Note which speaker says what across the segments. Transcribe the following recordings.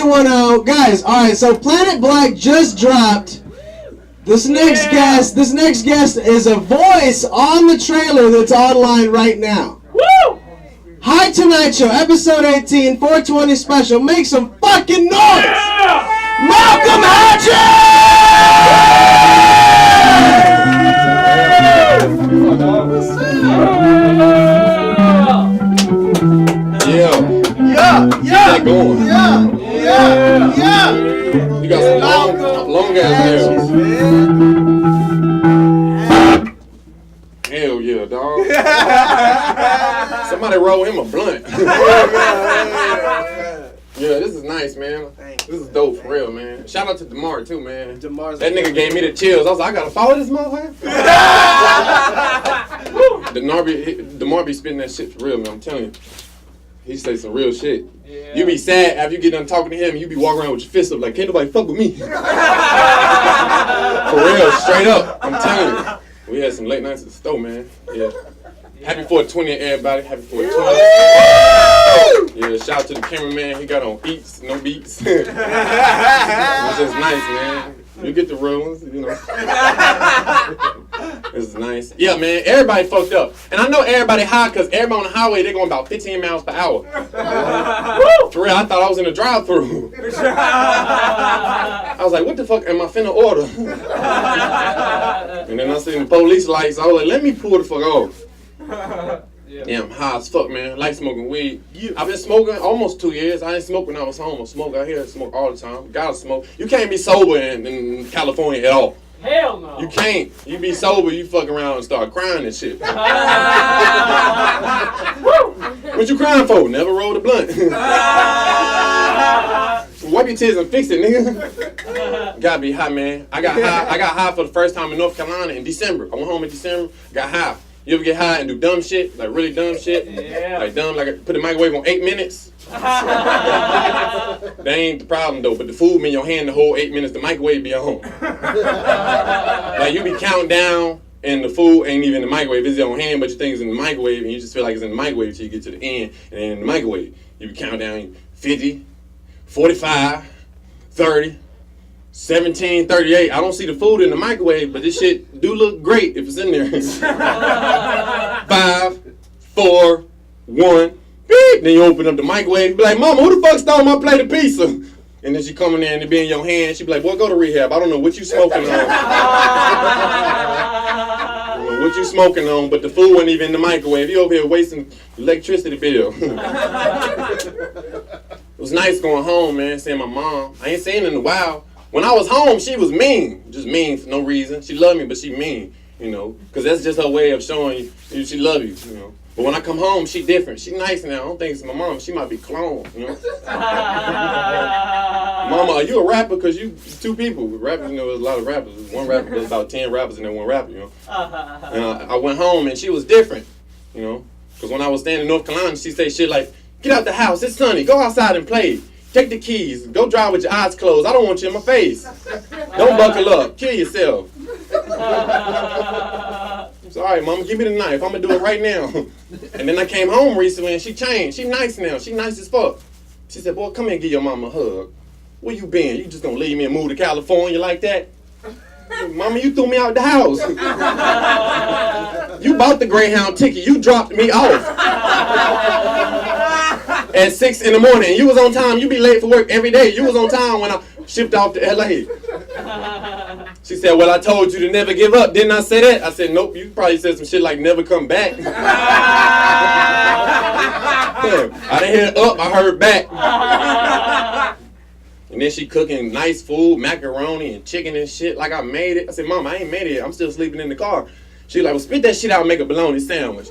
Speaker 1: 310. Guys, alright, so Planet Black just dropped. This next guest is a voice on the trailer that's online right now.
Speaker 2: Woo!
Speaker 1: Hi Tonight Show, episode 18, 420 special. Make some fucking noise!
Speaker 2: Yeah!
Speaker 1: Malcolm Hatchett!
Speaker 3: Yeah. Going. Yeah. You got some long ass nails. Hell yeah, dog. Somebody roll him a blunt. Yeah, this is nice, man. This is dope for real, man. Shout out to DeMar too, man. That nigga gave me the chills. I was like, I gotta follow this motherfucker. DeMar be spitting that shit for real, man. I'm telling you. He say some real shit. Yeah. You be sad after you get done talking to him, you be walking around with your fists up like, can't nobody fuck with me. For real, straight up. I'm telling you. We had some late nights at the store, man. Yeah. Happy 420 everybody. Happy 420. Yeah, shout out to the cameraman. He got on beats, no beats. It was just nice, man. You get the real ones, you know. This is nice. Yeah, man, everybody fucked up. And I know everybody high because everybody on the highway, they're going about 15 miles per hour. For real, I thought I was in a drive-thru. I was like, what the fuck am I finna order? And then I seen the police lights. I was like, let me pull the fuck off. Yeah, I'm high as fuck, man. I like smoking weed. I've been smoking almost 2 years. I didn't smoke when I was home. I smoke out here. I smoke all the time. Gotta smoke. You can't be sober in California at all.
Speaker 2: Hell no.
Speaker 3: You can't. You be sober, you fuck around and start crying and shit. What you crying for? Never rolled a blunt. Wipe your tears and fix it, nigga. Gotta be high, man. I got high for the first time in North Carolina in December. I went home in December, got high. You ever get high and do dumb shit? Like really dumb shit?
Speaker 2: Yeah.
Speaker 3: Like dumb, like put the microwave on 8 minutes? That ain't the problem though, but the food in your hand the whole 8 minutes, the microwave be on. Like you be counting down and the food ain't even in the microwave, it's in your hand, but you think it's in the microwave and you just feel like it's in the microwave till you get to the end and then in the microwave. You be counting down 50, 45, 30, 17, 38. I don't see the food in the microwave, but this shit do look great if it's in there. 5, 4, 1, beep. Then you open up the microwave. You be like, Mama, who the fuck stole my plate of pizza? And then she come in there and it be in your hand. She be like, boy, go to rehab. I don't know what you smoking on. I don't know what you smoking on, but the food wasn't even in the microwave. You over here wasting electricity bill. It was nice going home, man, seeing my mom. I ain't seen her in a while. When I was home, she was mean. Just mean for no reason. She loved me, but she mean, you know. Because that's just her way of showing you she love you, you know. But when I come home, she different. She nice now. I don't think it's my mom. She might be cloned, you know. Mama, are you a rapper? Because you two people. Rappers, you know, there's a lot of rappers. There's one rapper, there's about 10 rappers and then one rapper, you know. And I went home and she was different, you know. Because when I was staying in North Carolina, she say shit like, get out the house, it's sunny, go outside and play. Take the keys. Go drive with your eyes closed. I don't want you in my face. Don't buckle up. Kill yourself. So, all right, Mama, give me the knife. I'm going to do it right now. And then I came home recently and she changed. She nice now. She nice as fuck. She said, boy, come here and give your mama a hug. Where you been? You just going to leave me and move to California like that? Mama, you threw me out the house. You bought the Greyhound ticket. You dropped me off. At 6 in the morning. You was on time. You be late for work every day. You was on time when I shipped off to LA. She said, well, I told you to never give up. Didn't I say that? I said, nope. You probably said some shit like never come back. I didn't hear up. I heard back. And then she cooking nice food, macaroni and chicken and shit like I made it. I said, Mom, I ain't made it. I'm still sleeping in the car. She like, well, spit that shit out and make a bologna sandwich.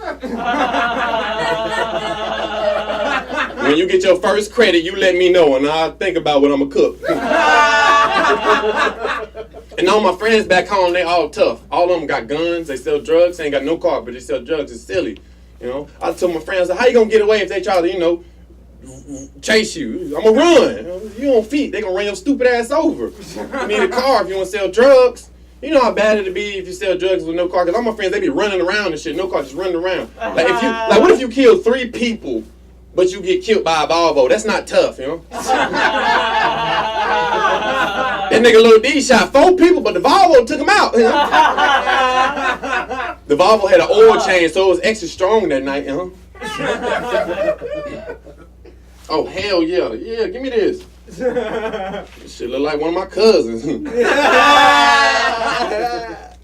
Speaker 3: When you get your first credit, you let me know, and I'll think about what I'm going to cook. And all my friends back home, they all tough. All of them got guns. They sell drugs. They ain't got no car, but they sell drugs. It's silly. You know, I told my friends, how you going to get away if they try to, you know, chase you? I'm going to run. You on feet. They going to run your stupid ass over. You need a car if you want to sell drugs. You know how bad it'd be if you sell drugs with no car? Because all my friends, they be running around and shit. No car, just running around. Like, what if you kill 3 people, but you get killed by a Volvo? That's not tough, you know? That nigga Lil D shot 4 people, but the Volvo took him out. The Volvo had an oil change, so it was extra strong that night, Oh, hell yeah. Yeah, give me this. This shit look like one of my cousins.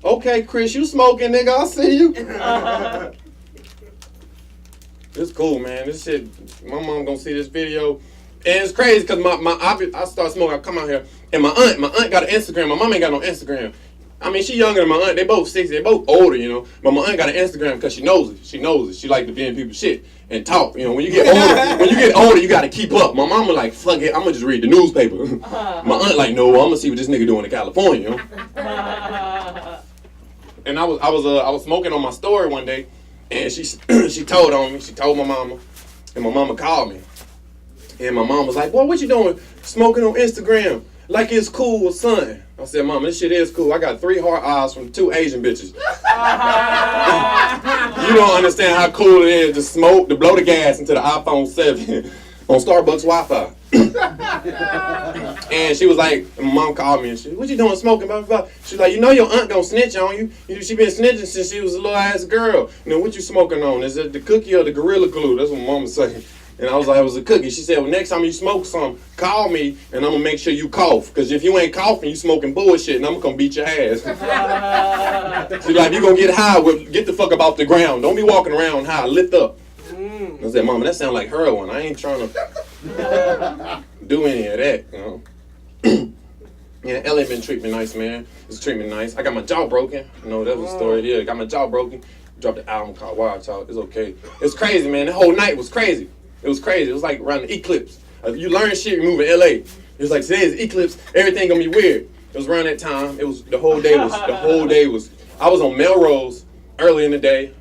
Speaker 3: Okay, Chris, you smoking, nigga. I see you. It's cool, man. This shit, my mom gonna see this video. And it's crazy because I start smoking, I come out here, and my aunt got an Instagram. My mom ain't got no Instagram. I mean, she younger than my aunt. They both 60. They both older, you know. But my aunt got an Instagram because she knows it. She knows it. She like to be in people's shit and talk. You know, when you get older, you got to keep up. My mama like, fuck it, I'm going to just read the newspaper. My aunt like, no, I'm going to see what this nigga doing in California, you know. And I was smoking on my story one day, and she told on me. She told my mama, and my mama called me. And my mom was like, boy, what you doing smoking on Instagram? Like it's cool with son. I said, Mama, this shit is cool. I got 3 hard eyes from 2 Asian bitches. You don't understand how cool it is to smoke, to blow the gas into the iPhone 7 on Starbucks Wi-Fi. And she was like, my mom called me and she, what you doing smoking? Blah, blah, blah. She was like, you know your aunt gonna snitch on you. She been snitching since she was a little ass girl. You know, what you smoking on? Is it the cookie or the Gorilla Glue? That's what Mama said. And I was like, it was a cookie. She said, well, next time you smoke some, call me, and I'm going to make sure you cough. Because if you ain't coughing, you smoking bullshit, and I'm going to beat your ass. She's like, you going to get high, get the fuck up off the ground. Don't be walking around high. Lift up. I said, Mama, that sounds like heroin. I ain't trying to do any of that, you know. Yeah, LA been treating me nice, man. It's treating me nice. I got my jaw broken. You know, that was the story there. Got my jaw broken. Dropped the album called Wild Talk. It's okay. It's crazy, man. The whole night was crazy. It was crazy. It was like around the eclipse. You learn shit, you move in LA. It was like today's eclipse, everything gonna be weird. It was around that time. It was the whole day was I was on Melrose early in the day,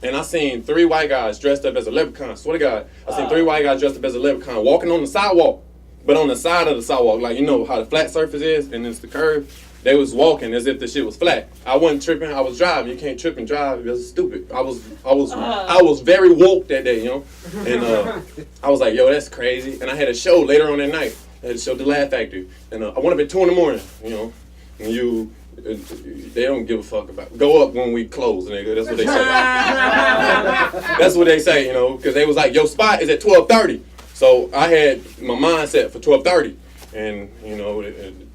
Speaker 3: and I seen 3 white guys dressed up as a leprechaun. Swear to God. I seen 3 white guys dressed up as a leprechaun walking on the sidewalk, but on the side of the sidewalk, like you know how the flat surface is and it's the curve. They was walking as if the shit was flat. I wasn't tripping. I was driving. You can't trip and drive. It was stupid. I was very woke that day, you know. And I was like, yo, that's crazy. And I had a show later on that night. I had a show at the Laugh Factory, and I went up at 2 in the morning, you know. And they don't give a fuck about. Go up when we close, nigga. That's what they say. That's what they say, you know, because they was like, your spot is at 12:30. So I had my mindset for 12:30, and you know.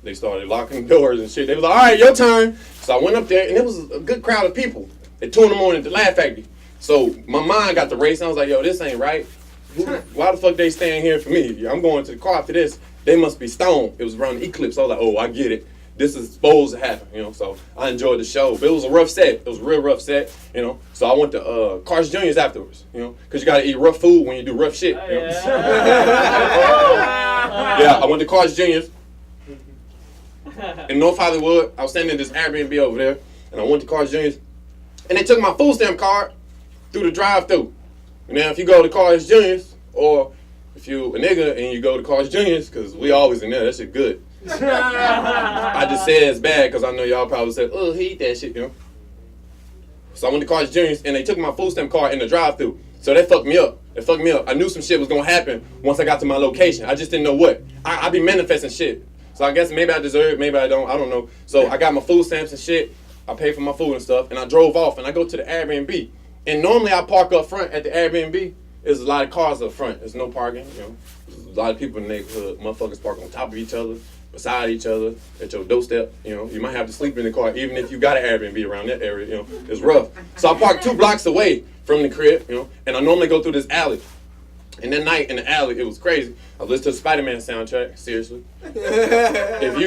Speaker 3: They started locking doors and shit. They was like, all right, your turn. So I went up there, and it was a good crowd of people at 2 in the morning at the Laugh Factory. So my mind got the race, and I was like, yo, this ain't right. Why the fuck they staying here for me? I'm going to the car after this. They must be stoned. It was around the eclipse. I was like, oh, I get it. This is supposed to happen, you know. So I enjoyed the show. But it was a rough set. It was a real rough set, you know. So I went to Carl's Jr.'s afterwards, you know, because you got to eat rough food when you do rough shit. You know? Yeah, I went to Carl's Jr.'s. In North Hollywood, I was staying in this Airbnb over there, and I went to Carl's Jr.'s, and they took my food stamp card through the drive-thru. Now, if you go to Carl's Jr.'s, or if you a nigga and you go to Carl's Jr.'s, because we always in there, that shit good. I just said it's bad because I know y'all probably said, oh, he eat that shit, you know. So I went to Carl's Jr.'s, and they took my food stamp card in the drive-thru. So that fucked me up. I knew some shit was going to happen once I got to my location. I just didn't know what. I be manifesting shit. So I guess maybe I deserve it, maybe I don't know. So I got my food stamps and shit. I paid for my food and stuff, and I drove off, and I go to the Airbnb. And normally I park up front at the Airbnb. There's a lot of cars up front. There's no parking, you know. There's a lot of people in the neighborhood. Motherfuckers park on top of each other, beside each other, at your doorstep. You know, you might have to sleep in the car, even if you got an Airbnb around that area, you know. It's rough. So I parked 2 blocks away from the crib, you know, and I normally go through this alley. And that night in the alley, it was crazy. I listened to the Spider-Man soundtrack. Seriously, if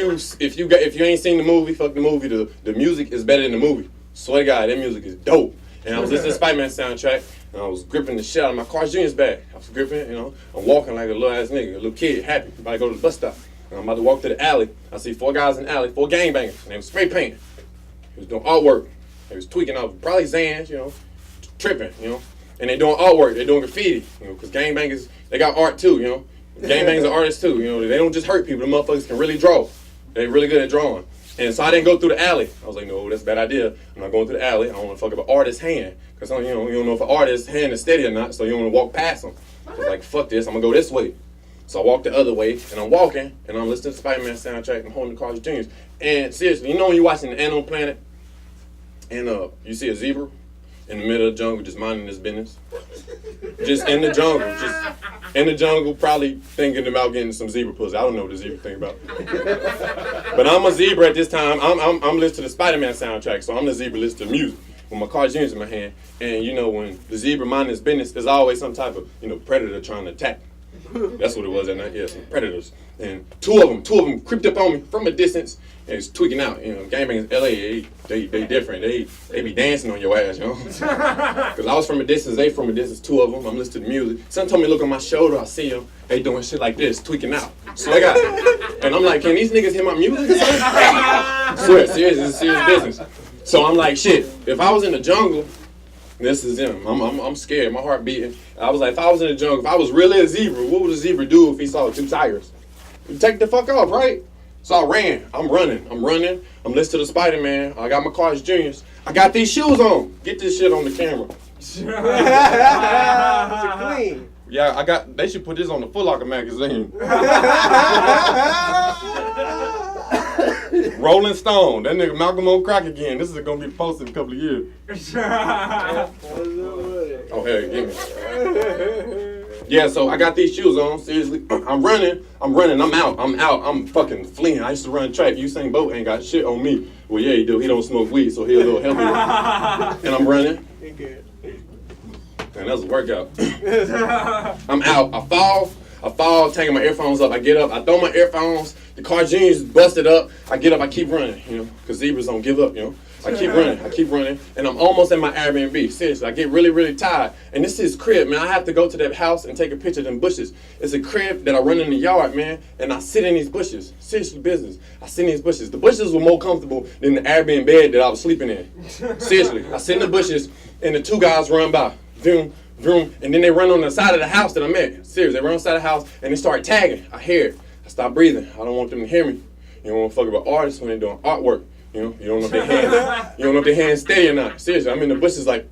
Speaker 3: you ain't seen the movie, fuck the movie. The music is better than the movie. Swear to God, that music is dope. And I was listening to the Spider-Man soundtrack, and I was gripping the shit out of my Carl's Jr.'s bag. I was gripping it, you know. I'm walking like a little ass nigga, a little kid, happy, about to go to the bus stop. And I'm about to walk to the alley. I see 4 guys in the alley, 4 gangbangers, and they was spray painting. They was doing artwork. They was tweaking off, probably Zans, you know, tripping, you know. And they doing artwork, they doing graffiti, you know, because gangbangers, they got art too, you know. Gangbangers are artists too, you know. They don't just hurt people, the motherfuckers can really draw. They really good at drawing. And so I didn't go through the alley. I was like, no, that's a bad idea. I'm not going through the alley. I don't want to fuck up an artist's hand. Because you don't know if an artist's hand is steady or not, so you don't want to walk past them. I was like, fuck this, I'm going to go this way. So I walk the other way, and I'm walking, and I'm listening to the Spider-Man soundtrack, and I'm holding the Carl's Jr. And seriously, you know when you're watching the Animal Planet, and you see a zebra in the middle of the jungle just minding his business? Just in the jungle, probably thinking about getting some zebra pussy. I don't know what the zebra think about. But I'm a zebra at this time. I'm listening to the Spider-Man soundtrack, so I'm the zebra listening to music with my Carl's Jr. in my hand. And you know, when the zebra minding his business, there's always some type of predator trying to attack. That's what it was that night. Yeah, some predators. And two of them creeped up on me from a distance and was tweaking out. Gangbangers LA, they different. They be dancing on your ass, Because I was from a distance, they from a distance, two of them. I'm listening to music. Son told me to look on my shoulder, I see them. They doing shit like this, tweaking out. So I got, and I'm like, can these niggas hear my music? I swear, serious, this is serious business. So I'm like, shit, if I was in the jungle, this is him. I'm scared. My heart beating. I was like, if I was in the jungle, if I was really a zebra, what would a zebra do if he saw two tigers? He'd take the fuck off, right? So I ran. I'm running. I'm listening to the Spider-Man. I got my Carl's Jr.'s. I got these shoes on. Get this shit on the camera.
Speaker 2: It's clean.
Speaker 3: Yeah, they should put this on the Foot Locker magazine. Rolling Stone. That nigga Malcolm on crack again. This is gonna be posted in a couple of years. Oh, hey, give me. Yeah, so I got these shoes on. Seriously, I'm running. I'm out. I'm fucking fleeing. I used to run track. Usain Bolt ain't got shit on me. Well, yeah, he do. He don't smoke weed, so he a little healthier. And I'm running. And that was a workout. I'm out. I fall, taking my earphones up. I get up. I throw my earphones. The Carl's Jr. is busted up. I get up. I keep running, because zebras don't give up, I keep running, and I'm almost at my Airbnb. Seriously, I get really, really tired. And this is crib, man. I have to go to that house and take a picture of them bushes. It's a crib that I run in the yard, man, and I sit in these bushes. Seriously, business. I sit in these bushes. The bushes were more comfortable than the Airbnb bed that I was sleeping in. Seriously, I sit in the bushes, and the two guys run by. Vroom, vroom, and then they run on the side of the house that I'm at. Seriously, they run on the side of the house, and they start tagging. I hear it. I stop breathing. I don't want them to hear me. You don't want to fuck about artists when they're doing artwork. You don't know if their hands steady or not. Seriously, I'm in the bushes like,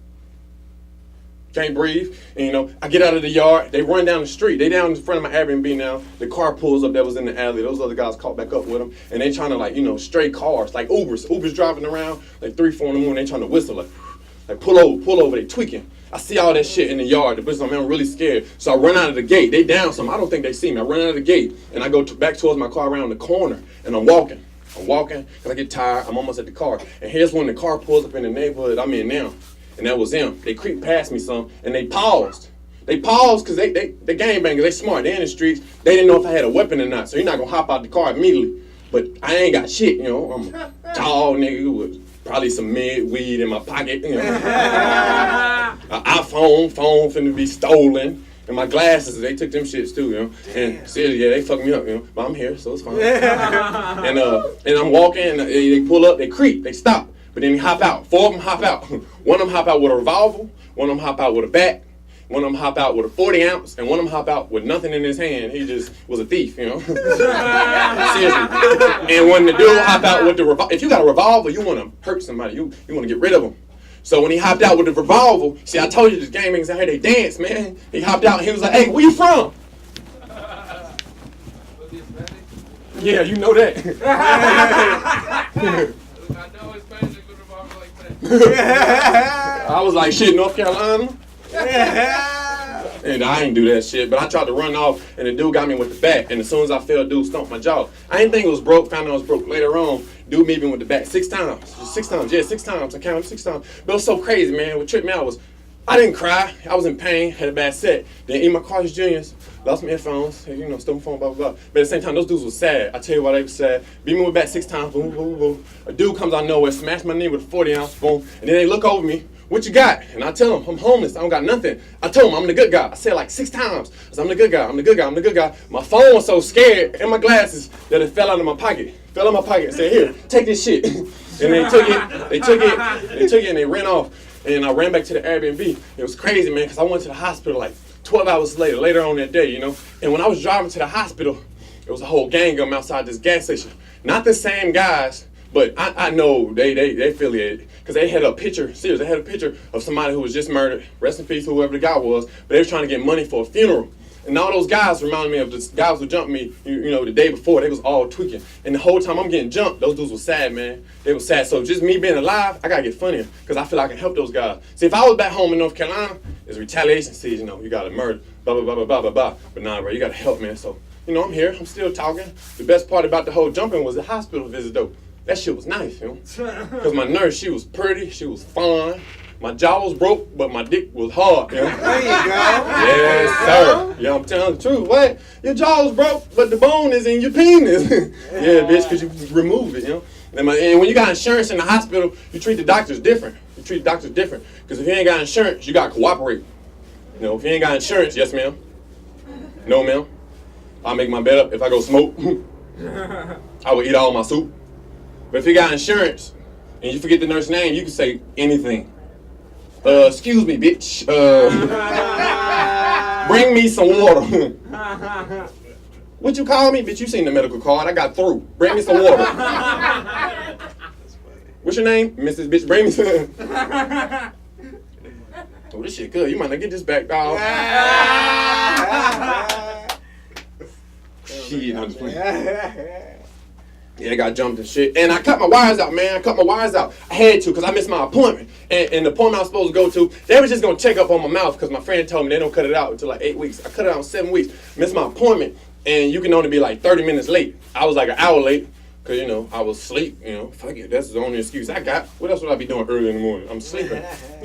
Speaker 3: can't breathe. And I get out of the yard. They run down the street. They down in front of my Airbnb now. The car pulls up that was in the alley. Those other guys caught back up with them. And they trying to stray cars, like Ubers. Ubers driving around like 3, 4 in the morning. They trying to whistle like pull over. They tweaking. I see all that shit in the yard. The bushes, I'm really scared. So I run out of the gate. They down some. I don't think they see me. I run out of the gate and I go back towards my car around the corner and I'm walking because I get tired. I'm almost at the car. And here's when the car pulls up in the neighborhood I'm in now. And that was them. They creeped past me some and they paused. They paused because they gangbangers. They smart. They in the streets. They didn't know if I had a weapon or not. So you're not going to hop out the car immediately. But I ain't got shit, I'm a tall nigga with probably some mid weed in my pocket, An iPhone finna be stolen. And my glasses, they took them shits too, And seriously, yeah, they fucked me up, But I'm here, so it's fine. And I'm walking, they pull up, they creep, they stop. But then they hop out. 4 of them hop out. One of them hop out with a revolver, one of them hop out with a bat, one of them hop out with a 40 ounce, and one of them hop out with nothing in his hand. He just was a thief, Seriously. And when the dude hop out with the revolver, if you got a revolver, you want to hurt somebody. You want to get rid of them. So when he hopped out with the revolver, see, I told you this gang niggas out here, they dance, man. He hopped out and he was like, hey, where you from? Yeah, you know that. I was like, shit, North Carolina? And I ain't do that shit, but I tried to run off, and the dude got me with the bat, and as soon as I fell, dude stomped my jaw. I didn't think it was broke, found out it was broke later on. Dude beat me with the bat 6 times. 6 times, yeah, 6 times. I counted 6 times. But it was so crazy, man. What tripped me out was, I didn't cry. I was in pain, had a bad set. Then eat my Carl's Jr.'s, lost my headphones, stole my phone, blah, blah, blah. But at the same time, those dudes were sad. I tell you why they were sad. Beat me with the bat 6 times, boom, boom, boom. A dude comes out of nowhere, smashed my knee with a 40 ounce, boom. And then they look over me. What you got? And I tell them, I'm homeless. I don't got nothing. I told them I'm the good guy. I said it like 6 times. I said, I'm the good guy. I'm the good guy. I'm the good guy. My phone was so scared and my glasses that it fell out of my pocket. Fell in my pocket and said, here, take this shit. And they took it. They took it and they ran off. And I ran back to the Airbnb. It was crazy, man, because I went to the hospital like 12 hours later on that day, And when I was driving to the hospital, there was a whole gang of them outside this gas station. Not the same guys, but I know they affiliated. Because they had a picture, seriously, they had a picture of somebody who was just murdered. Rest in peace, whoever the guy was. But they were trying to get money for a funeral. And all those guys reminded me of the guys who jumped me, you know, the day before. They was all tweaking. And the whole time I'm getting jumped, those dudes were sad, man. They were sad. So just me being alive, I got to get funnier because I feel like I can help those guys. See, if I was back home in North Carolina, it's retaliation season, you know. You got to murder, blah, blah, blah, blah, blah, blah, blah. But nah, bro, you got to help, man. So, you know, I'm here. I'm still talking. The best part about the whole jumping was the hospital visit, though. That shit was nice, you know. Because my nurse, she was pretty. She was fun. My jaw was broke, but my dick was hard, you know?
Speaker 2: There you go.
Speaker 3: Yes, sir. Yeah, I'm telling the truth. What? Your jaw was broke, but the bone is in your penis. Yeah, bitch, because you removed it, you know? And when you got insurance in the hospital, you treat the doctors different. You treat the doctors different. Because if you ain't got insurance, you got to cooperate. You know, if you ain't got insurance, yes, ma'am. No, ma'am. I'll make my bed up if I go smoke. I will eat all my soup. But if you got insurance and you forget the nurse's name, you can say anything. Excuse me, bitch. Bring me some water. What you call me? Bitch, you seen the medical card. I got through. Bring me some water. What's your name? Mrs. Bitch, bring me some. Oh, this shit good. You might not get this back, dog. Shit, I'm just playing. Yeah, I got jumped and shit. And I cut my wires out, man. I cut my wires out. I had to because I missed my appointment. And the appointment I was supposed to go to, they were just going to check up on my mouth because my friend told me they don't cut it out until like 8 weeks. I cut it out in 7 weeks. Missed my appointment. And you can only be like 30 minutes late. I was like an hour late because, you know, I was asleep. You know, fuck it. That's the only excuse I got. What else would I be doing early in the morning? I'm sleeping.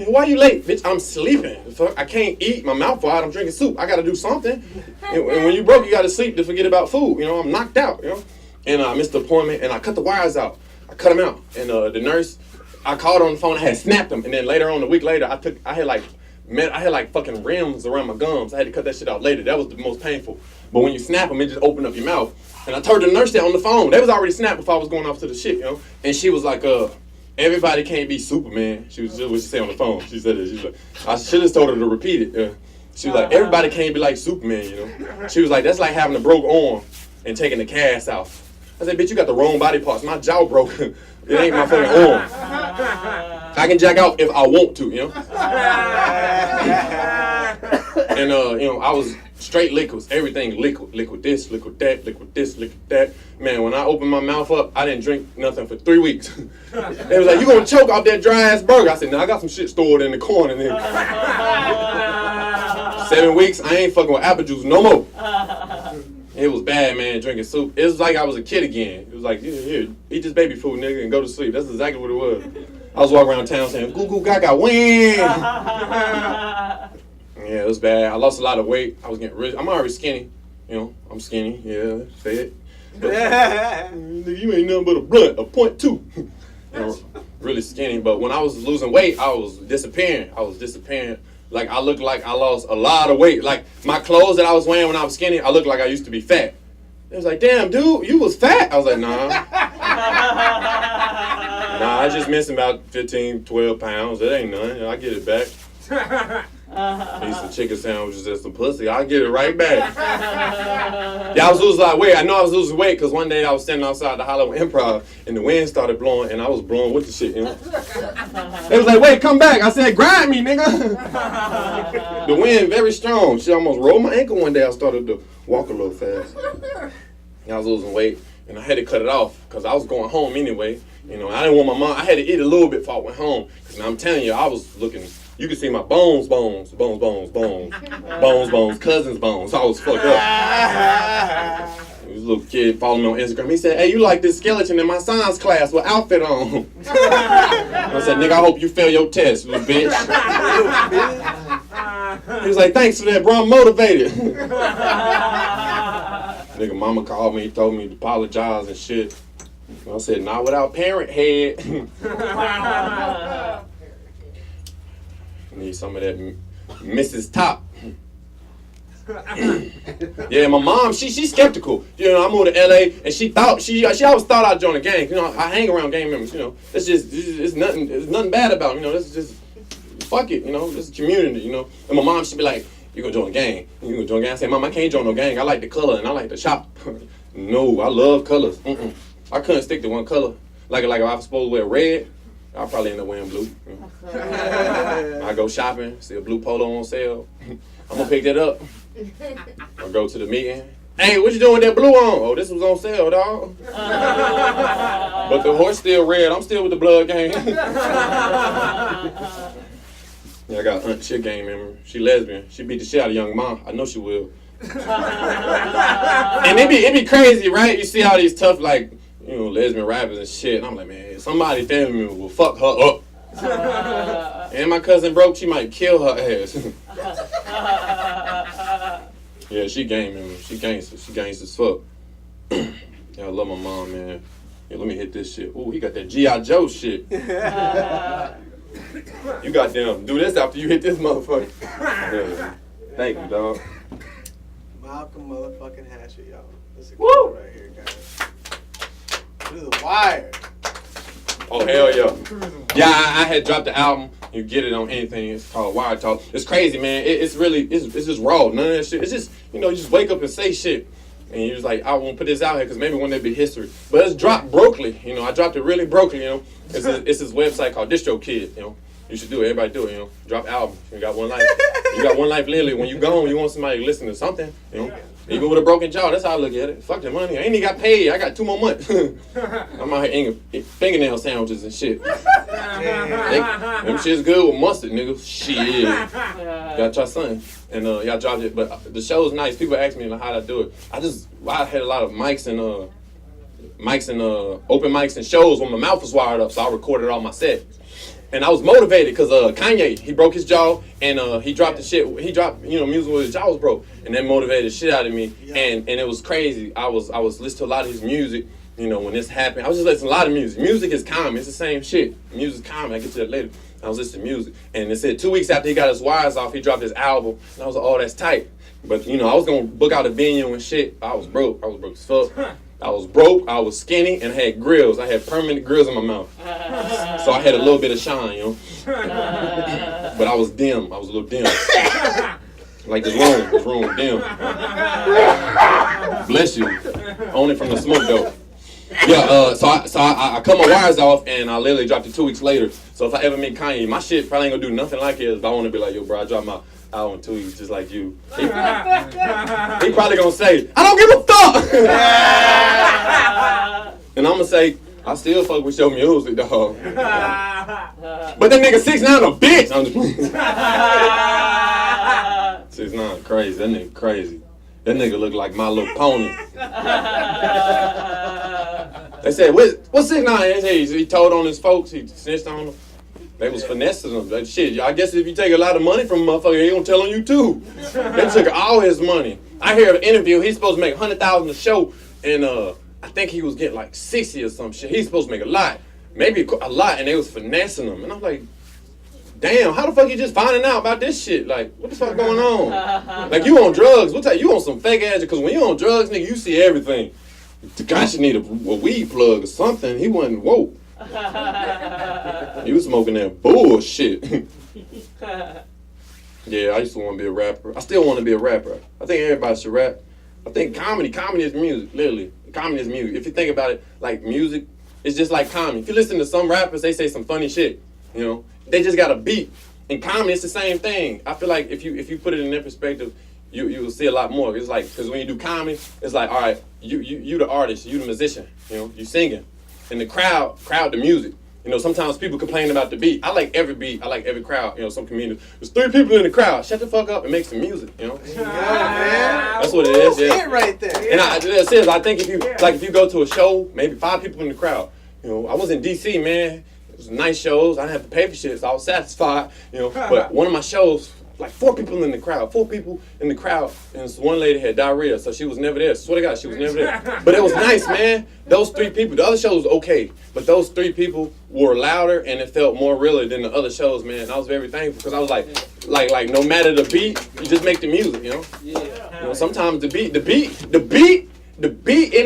Speaker 3: Why you late? Bitch, I'm sleeping. Fuck, I can't eat. My mouth wide. I'm drinking soup. I got to do something. And when you broke, you got to sleep to forget about food. You know, I'm knocked out, you know. And I missed the appointment, and I cut the wires out. I cut them out, and the nurse, I called her on the phone. I had snapped them, and then later on, a week later, I had like fucking rims around my gums. I had to cut that shit out later. That was the most painful. But when you snap them, it just opened up your mouth. And I told the nurse that on the phone. They was already snapped before I was going off to the shit, you know. And she was like, everybody can't be Superman. She was just what she said on the phone. She said it. She was like, I should have told her to repeat it. She was like, everybody can't be like Superman, you know. She was like, that's like having a broke arm and taking the cast out. I said, bitch, you got the wrong body parts. My jaw broke. It ain't my fucking arm. I can jack out if I want to, you know? And, you know, I was straight liquids. Everything liquid. Liquid this, liquid that, liquid this, liquid that. Man, when I opened my mouth up, I didn't drink nothing for 3 weeks. They was like, you gonna choke off that dry-ass burger? I said, no, I got some shit stored in the corner there. 7 weeks, I ain't fucking with apple juice no more. It was bad, man, drinking soup. It was like I was a kid again. It was like, here, eat this baby food, nigga, and go to sleep. That's exactly what it was. I was walking around town saying, goo goo gaga, win! Yeah, it was bad. I lost a lot of weight. I was getting rich. I'm already skinny. You know, I'm skinny. Yeah, say it. But, nigga, you ain't nothing but a blunt, a 0.2. You know, really skinny. But when I was losing weight, I was disappearing. Like, I looked like I lost a lot of weight. Like, my clothes that I was wearing when I was skinny, I looked like I used to be fat. They was like, damn, dude, you was fat. I was like, nah. Nah, I just missing about 15, 12 pounds. It ain't none. I get it back. Eat some chicken sandwiches and some pussy. I'll get it right back. Yeah, I was losing a lot of weight. I know I was losing weight because one day I was standing outside the Hollywood Improv and the wind started blowing and I was blowing with the shit, you know. They was like, wait, come back. I said, grind me, nigga. The wind very strong. She almost rolled my ankle one day. I started to walk a little fast. And I was losing weight and I had to cut it off because I was going home anyway. You know, I didn't want my mom. I had to eat a little bit before I went home because I'm telling you, I was looking. You can see my bones, cousins' bones. I was fucked up. This little kid following me on Instagram. He said, hey, you like this skeleton in my science class with outfit on. I said, nigga, I hope you fail your test, little bitch. He was like, thanks for that, bro. I'm motivated. Nigga, mama called me, told me to apologize and shit. I said, not without parent head. Need some of that Mrs. Top. Yeah, my mom, she's skeptical. You know, I moved to LA and she always thought I'd join a gang. You know, I hang around gang members, you know. It's nothing bad about it, you know, this is just fuck it, you know, this is community, you know. And my mom, she'd be like, you gonna join a gang. You gonna join a gang. I say, Mom, I can't join no gang. I like the color and I like the shop. No, I love colors. I couldn't stick to one color. Like if I was supposed to wear red, I'll probably end up wearing blue. You know? I go shopping, see a blue polo on sale. I'm gonna pick that up. I go to the meeting. Hey, what you doing with that blue on? Oh, this was on sale, dog. But the horse still red. I'm still with the blood gang. Yeah, I got Aunt Chick gang member. She lesbian. She beat the shit out of Young Ma. I know she will. And it be crazy, right? You see all these tough, like, you know, lesbian rappers and shit. And I'm like, man, somebody family member will fuck her up. And my cousin broke, she might kill her ass. Yeah, she gang member. She gangster. She gangster as fuck. Yeah, I love my mom, man. Yeah, let me hit this shit. Ooh, he got that G.I. Joe shit. You goddamn do this after you hit this motherfucker. Yeah. Thank you, dog.
Speaker 2: Malcolm motherfucking Hatchett, y'all. This is cool right here, guys. To the wire.
Speaker 3: Oh, hell yeah. Yeah, I had dropped the album. You get it on anything. It's called Wire Talk. It's crazy, man. It's just raw. None of that shit. It's just, you know, you just wake up and say shit. And you're just like, I won't put this out here because maybe one day be history. But it's dropped brokely. You know, I dropped it really brokely, you know. It's this website called DistroKid, you know. You should do it. Everybody do it, you know. Drop album. You got one life. You got one life literally. When you gone, you want somebody to listen to something, you know. Even with a broken jaw, that's how I look at it. Fuck the money. I ain't even got paid. I got 2 more months. I'm out here eating fingernail sandwiches and shit. Them shit's good with mustard, nigga. Shit. Gotta try something. And y'all dropped it. But the show's nice. People ask me like, how'd I do it. I had a lot of mics and open mics and shows when my mouth was wired up, so I recorded all my set. And I was motivated because Kanye, he broke his jaw and he dropped the shit. He dropped, you know, music where his jaw was broke, and that motivated the shit out of me. Yeah. And it was crazy. I was listening to a lot of his music. You know, when this happened, I was just listening to a lot of music. Music is common. It's the same shit. Music's common. I get to that later. I was listening to music, and it said 2 weeks after he got his wires off, he dropped his album. And I was like, oh, that's tight. But you know, I was gonna book out a venue and shit. I was broke. I was broke as fuck. I was broke, I was skinny, and had grills. I had permanent grills in my mouth. So I had a little bit of shine, you know. But I was dim. I was a little dim. Like this room, dim. Bless you. Only from the smoke, though. Yeah, so I cut my wires off, and I literally dropped it 2 weeks later. So if I ever meet Kanye, my shit probably ain't gonna do nothing like his, but I wanna be like, yo, bro, I dropped my album in 2 weeks just like you. He probably gonna say, I don't give a fuck! And I'm gonna say, I still fuck with your music, dog. But that nigga 6ix9ine a bitch! I'm just playing. 6ix9ine crazy, that nigga crazy. That nigga look like My Little Pony. They said, what's 6ix9ine? He told on his folks, he snitched on them. They was finessing him. Like, shit, I guess if you take a lot of money from a motherfucker, he gonna tell on you too. They took all his money. I hear an interview, he's supposed to make $100,000 a show, and I think he was getting like 60 or some shit. He's supposed to make a lot. Maybe a lot, and they was finessing him. And I'm like, damn, how the fuck you just finding out about this shit? Like, what the fuck going on? Like, you on drugs. You on some fake ass, because when you on drugs, nigga, you see everything. The guy should need a weed plug or something. He wasn't woke. He was smoking that bullshit. Yeah, I used to want to be a rapper. I still want to be a rapper. I think everybody should rap. I think comedy is music, literally. Comedy is music. If you think about it, like music, it's just like comedy. If you listen to some rappers, they say some funny shit. You know, they just got a beat. In comedy, it's the same thing. I feel like if you put it in their perspective, you will see a lot more. It's like, because when you do comedy, it's like, all right, you the artist, you the musician, you know, you singing. And the crowd the music. You know, sometimes people complain about the beat. I like every beat. I like every crowd. You know, some comedians. There's 3 people in the crowd. Shut the fuck up and make some music. You know.
Speaker 2: Yeah, man.
Speaker 3: That's what it is. Yeah.
Speaker 2: It right there.
Speaker 3: And that's it. I think if you go to a show, maybe 5 people in the crowd. You know, I was in D.C., man. It was nice shows. I didn't have to pay for shit, so I was satisfied. You know, but one of my shows, like 4 people in the crowd. 4 people in the crowd, and this one lady had diarrhea, so she was never there. Swear to God, she was never there. But it was nice, man. Those 3 people, the other shows was okay, but those 3 people were louder, and it felt more realer than the other shows, man. And I was very thankful, because I was like, no matter the beat, you just make the music, you know. Yeah. You know, sometimes the beat, it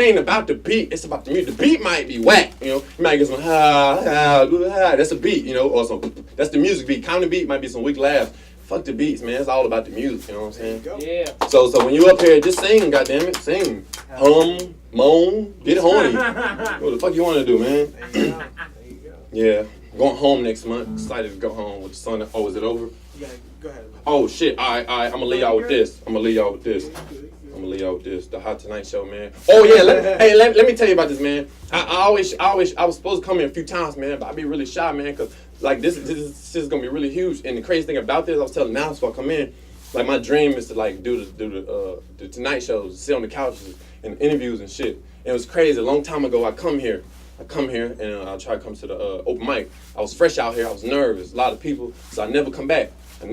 Speaker 3: ain't about the beat, it's about the music. The beat might be whack, you know. You might get some that's a beat, you know, or some, that's the music beat. Comedy beat might be some weak laughs. Fuck the beats, man. It's all about the music, you know what I'm saying?
Speaker 4: Yeah.
Speaker 3: So when you up here, just sing, goddammit. Sing. Hum, moan, get horny. What the fuck you want to do, man?
Speaker 2: There you go.
Speaker 3: Yeah. Going home next month. Excited to go home with the sun. Oh, is it over?
Speaker 2: You gotta go ahead.
Speaker 3: Oh shit! All right. I'm gonna leave y'all with this. The Hot Tonight Show, man. Oh yeah, let me tell you about this, man. I was supposed to come here a few times, man, but I be really shy, man, cause like this is gonna be really huge. And the crazy thing about this, I was telling Niles before I come in, like my dream is to like do the Tonight Shows, sit on the couches and interviews and shit. And it was crazy. A long time ago, I come here and I try to come to the open mic. I was fresh out here. I was nervous. A lot of people, so I never come back. And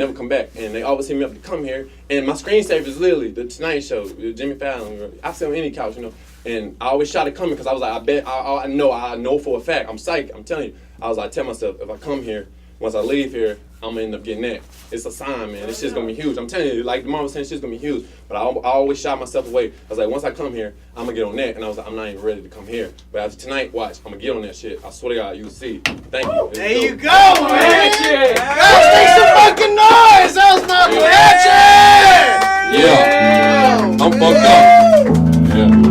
Speaker 3: they always hit me up to come here. And my screensaver is literally the Tonight Show, Jimmy Fallon. I sit on any couch, you know. And I always try to come here because I was like, I know for a fact. I'm psyched. I'm telling you. I was like, tell myself, if I come here, once I leave here, I'm gonna end up getting that. It's a sign, man. This shit's gonna be huge. I'm telling you, like the mom was saying, shit's gonna be huge. But I always shy myself away. I was like, once I come here, I'm gonna get on that. And I was like, I'm not even ready to come here. But after tonight, watch, I'm gonna get on that shit. I swear to God, you'll see. Thank you.
Speaker 2: There you go, man.
Speaker 4: Hatchett.
Speaker 2: Guys, make some fucking noise. That was Malcolm Hatchett.
Speaker 3: Yeah. I'm fucked up. Yeah.